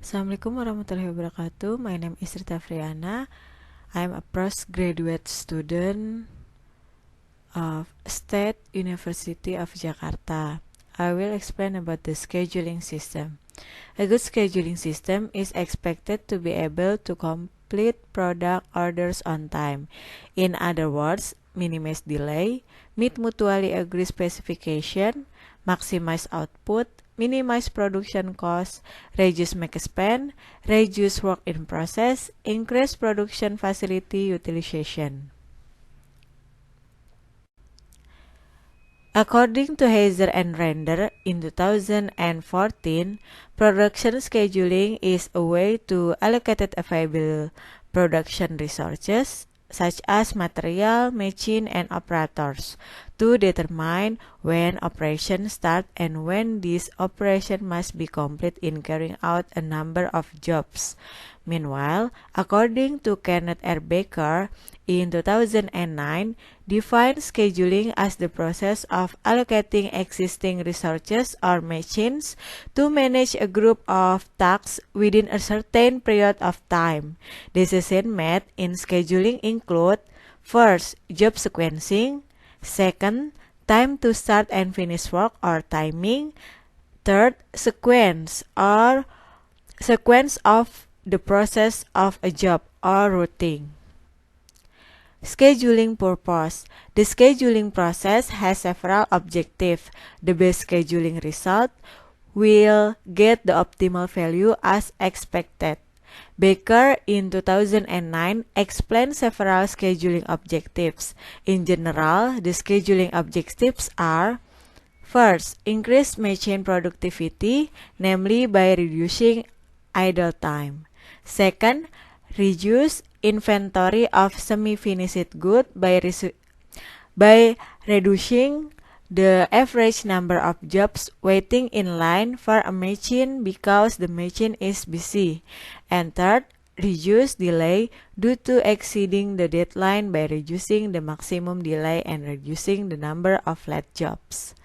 Assalamualaikum warahmatullahi wabarakatuh. My name is Rita Friana. I am a postgraduate student of State University of Jakarta. I will explain about the scheduling system. A good scheduling system is expected to be able to complete product orders on time. In other words, minimize delay, meet mutually agreed specification, maximize output, minimize production costs, reduce make spend, reduce work in process, increase production facility utilization. According to Heiser and Render in 2014, production scheduling is a way to allocate available production resources such as material, machine, and operators to determine when operation start and when this operation must be complete in carrying out a number of jobs. Meanwhile, according to Kenneth R. Baker in 2009, define scheduling as the process of allocating existing resources or machines to manage a group of tasks within a certain period of time. Decisions made in scheduling include: first, job sequencing; second, time to start and finish work or timing; third, sequence of the process of a job or routine. Scheduling purpose. The scheduling process has several objectives. The best scheduling result will get the optimal value as expected. Baker in 2009 explained several scheduling objectives. In general, the scheduling objectives are: first, increase machine productivity, namely by reducing idle time. Second, reduce inventory of semi-finished goods by reducing the average number of jobs waiting in line for a machine because the machine is busy. And third, reduce delay due to exceeding the deadline by reducing the maximum delay and reducing the number of late jobs.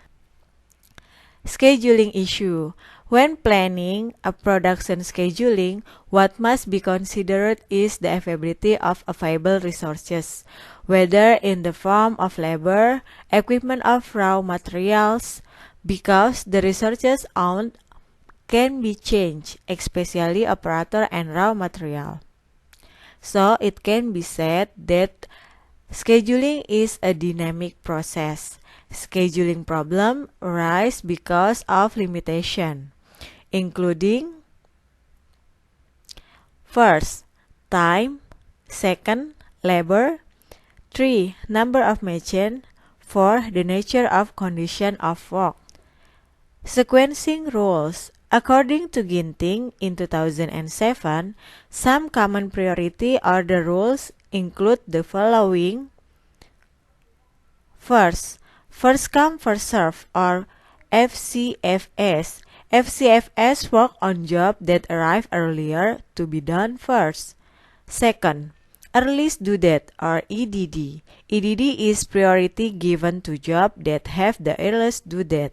Scheduling issue. When planning a production scheduling, what must be considered is the availability of available resources, whether in the form of labor, equipment of raw materials, because the resources owned can be changed, especially operator and raw material. So it can be said that scheduling is a dynamic process. Scheduling problem arise because of limitation, including: first, time; second, labor; 3, number of machine; 4, the nature of condition of work. Sequencing rules. According to Ginting in 2007, some common priority order rules include the following. First come first serve or FCFS. FCFS work on job that arrive earlier to be done first. Second, earliest due date or EDD. EDD is priority given to job that have the earliest due date.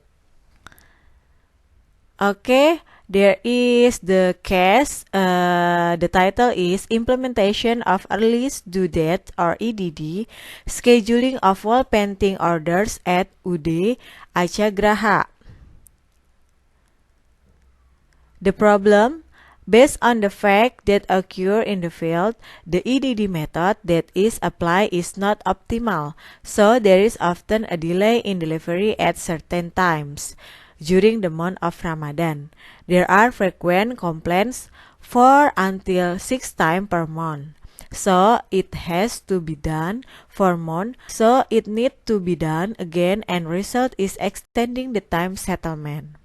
Okay, there is the case. The title is Implementation of Earliest Due Date or EDD, Scheduling of Wall Painting Orders at UD Acagraha. The problem: based on the fact that occur in the field, the EDD method that is applied is not optimal, so there is often a delay in delivery at certain times. During the month of Ramadan, there are frequent complaints 4 until 6 times per month. So it has to be done for month, so it need to be done again, and result is extending the time settlement.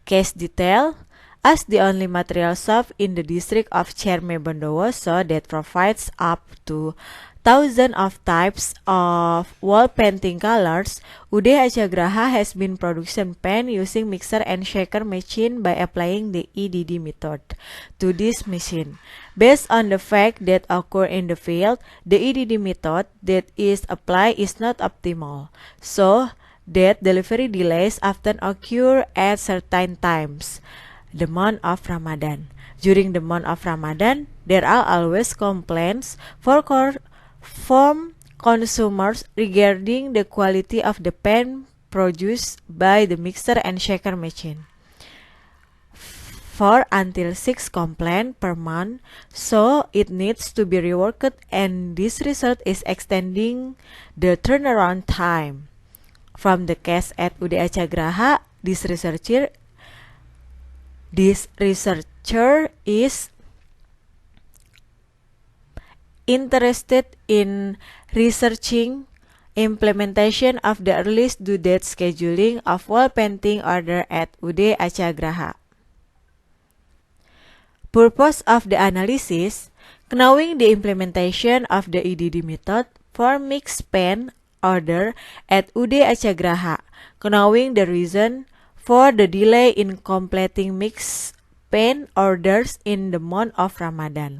Case detail: as the only material shop in the district of Cerme Bondowoso that provides up to thousands of types of wall painting colors, UD Acagraha has been production paint using mixer and shaker machine by applying the EDD method to this machine. Based on the fact that occur in the field, the EDD method that is applied is not optimal, so that delivery delays often occur at certain times. the month of Ramadan. During the month of Ramadan, there are always complaints from consumers regarding the quality of the pen produced by the mixer and shaker machine. 4 until 6 complaints per month, so it needs to be reworked, and this result is extending the turnaround time. From the case at UD Acagraha, this researcher is interested in researching implementation of the earliest due date scheduling of wall painting order at UD Acagraha. Purpose of the analysis: knowing the implementation of the EDD method for mixed pen order at UD Acagraha, knowing the reason for the delay in completing mixed pen orders in the month of Ramadan,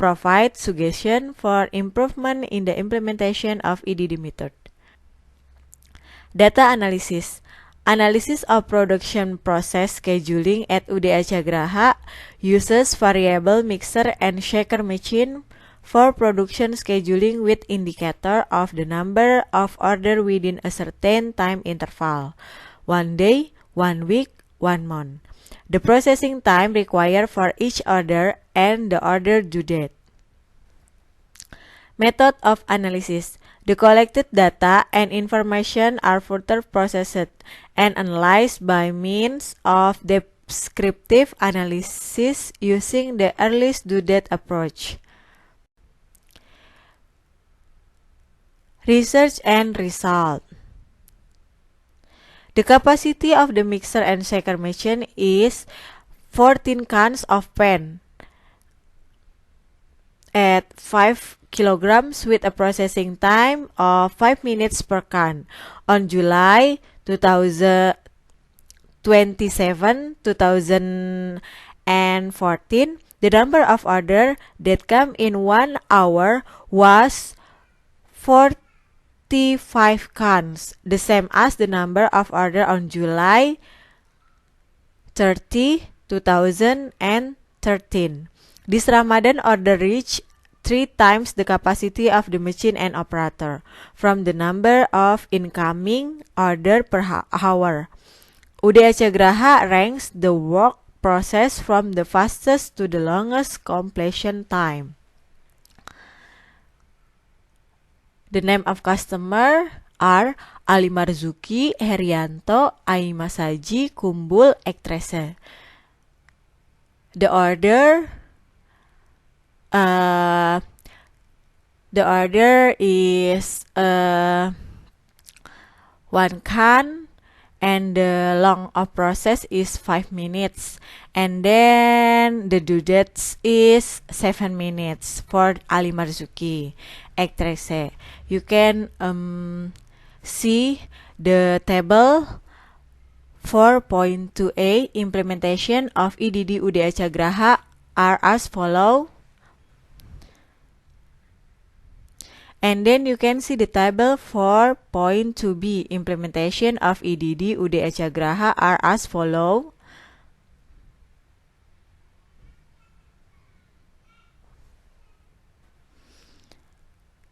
provide suggestion for improvement in the implementation of EDD method. Data analysis: analysis of production process scheduling at UD Acagraha uses variable mixer and shaker machine for production scheduling with indicator of the number of order within a certain time interval, 1 day, 1 week, 1 month. The processing time required for each order and the order due date. Method of analysis: the collected data and information are further processed and analyzed by means of descriptive analysis using the earliest due date approach. Research and result. The capacity of the mixer and shaker machine is 14 cans of pen at 5 kilograms with a processing time of 5 minutes per can. On July 27, 2014, the number of orders that came in 1 hour was 45 cans, the same as the number of orders on July 30, 2013. This Ramadan order reached 3 times the capacity of the machine and operator from the number of incoming order per hour. UD Acagraha ranks the work process from the fastest to the longest completion time. The name of customer are Ali Marzuki, Herianto, Aima Saji, Kumbul, Ektrese. The order is 1 can, and the long of process is 5 minutes, and then the due date is 7 minutes for Ali Marzuki, Ektrese. You can see the table 4.2a implementation of EDD UD Acagraha are as follow. And then you can see the table 4.2b implementation of EDD UD Acagraha are as follow.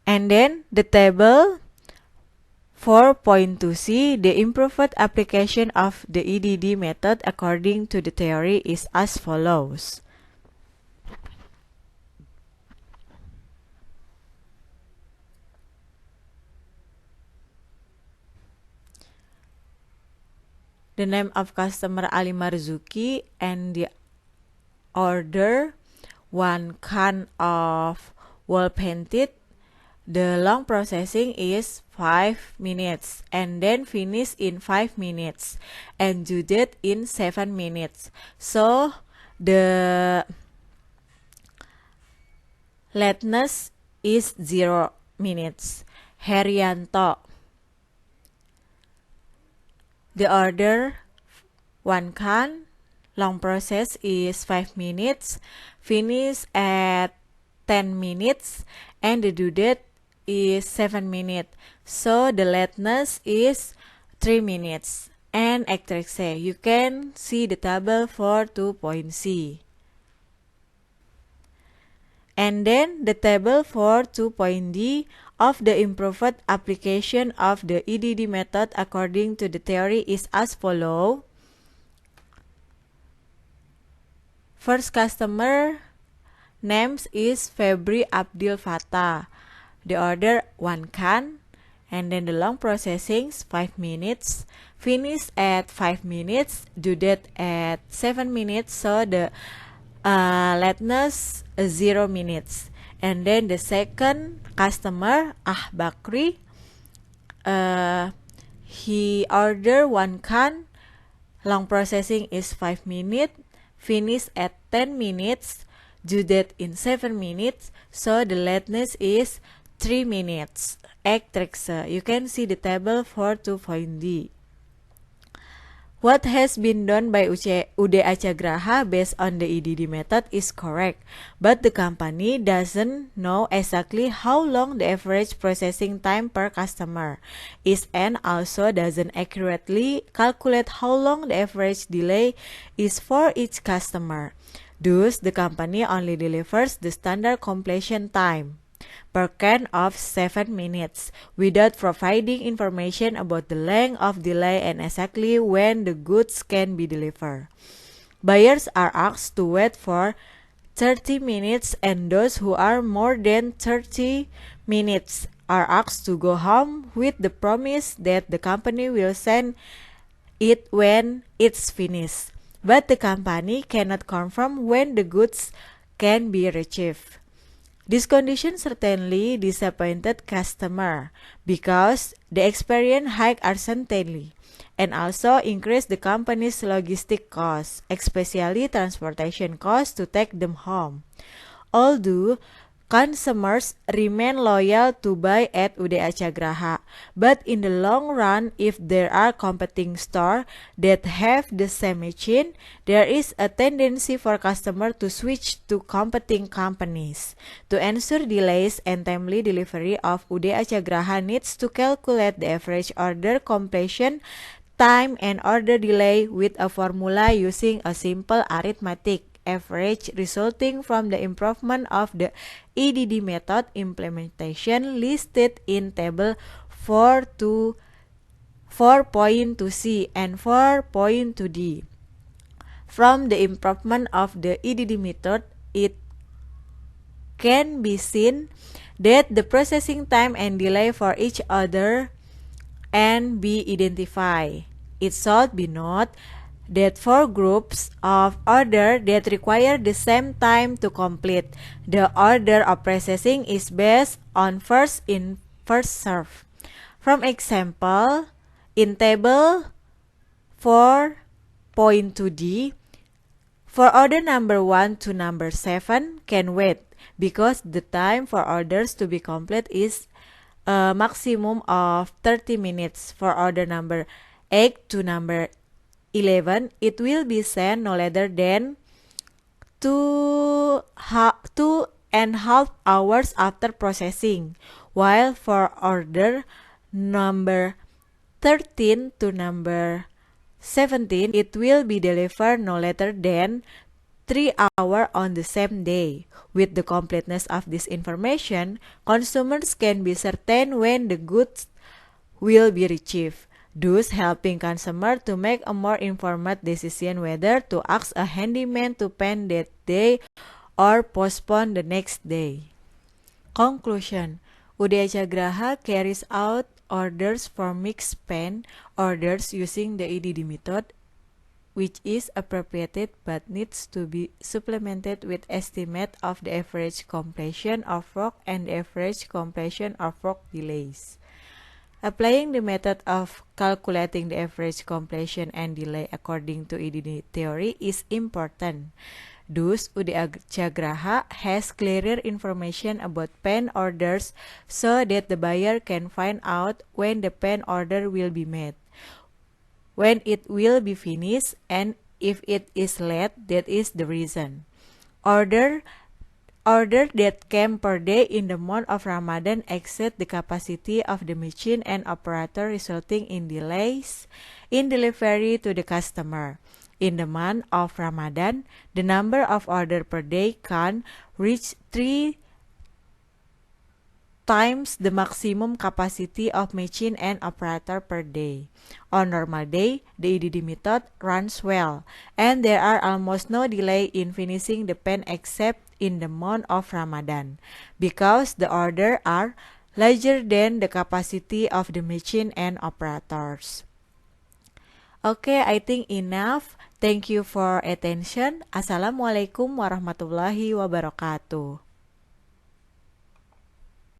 And then the table 4.2c, the improved application of the EDD method according to the theory is as follows. The name of customer Ali Marzuki and the order 1 can of wall painted. The long processing is 5 minutes and then finish in 5 minutes and due date in 7 minutes. So the lateness is 0 minutes. Herianto, the order 1 can, long process is 5 minutes, finish at 10 minutes, and the due date is 7 minutes. So the lateness is 3 minutes. and X. You can see the table for 2.C. And then the table for 2.D of the improved application of the EDD method according to the theory is as follows. First customer names is Febri Abdil Fattah. The order 1 can, and then the long processing 5 minutes, finish at 5 minutes, due date at 7 minutes, so the lateness 0 minutes. And then the second customer Bakri, he order 1 can, long processing is 5 minutes, finish at 10 minutes, due date in 7 minutes, so the lateness is 3 minutes. X. You can see the table for 2.D. What has been done by UD Acagraha based on the EDD method is correct, but the company doesn't know exactly how long the average processing time per customer is, and also doesn't accurately calculate how long the average delay is for each customer. Thus, the company only delivers the standard completion time per can of 7 minutes without providing information about the length of delay and exactly when the goods can be delivered. Buyers are asked to wait for 30 minutes, and those who are more than 30 minutes are asked to go home with the promise that the company will send it when it's finished. But the company cannot confirm when the goods can be retrieved. This condition certainly disappointed customer because the experience hike uncertainty and also increased the company's logistic costs, especially transportation costs to take them home. Although consumers remain loyal to buy at UD Acagraha, but in the long run, if there are competing stores that have the same machine, there is a tendency for customers to switch to competing companies. To ensure delays and timely delivery of UD Acagraha needs to calculate the average order completion time and order delay with a formula using a simple arithmetic average resulting from the improvement of the EDD method implementation listed in table 4.2C and 4.2D. From the improvement of the EDD method, it can be seen that the processing time and delay for each order and be identified. It should be noted that for groups of order that require the same time to complete, the order of processing is based on first in, first serve. From example, in table 4.2D, for order number 1 to number 7 can wait because the time for orders to be complete is a maximum of 30 minutes. For order number 8 to number 11, it will be sent no later than 2.5 hours after processing, while for order number 13 to number 17, it will be delivered no later than 3 hours on the same day. With the completeness of this information, consumers can be certain when the goods will be retrieved, thus helping consumers to make a more informed decision whether to ask a handyman to paint that day or postpone the next day. Conclusion: UD Acagraha carries out orders for mixed paint orders using the EDD method, which is appropriate but needs to be supplemented with estimate of the average completion of work and the average completion of work delays. Applying the method of calculating the average completion and delay according to EDD theory is important. Thus, UD Acagraha has clearer information about paint orders so that the buyer can find out when the paint order will be made, when it will be finished, and if it is late, that is the reason. Order Order that came per day in the month of Ramadan exceed the capacity of the machine and operator, resulting in delays in delivery to the customer. In the month of Ramadan, the number of order per day can reach 3 times the maximum capacity of machine and operator per day. On normal day, the EDD method runs well, and there are almost no delay in finishing the pen except in the month of Ramadan, because the orders are larger than the capacity of the machine and operators. Okay, I think enough. Thank you for attention. Assalamualaikum warahmatullahi wabarakatuh.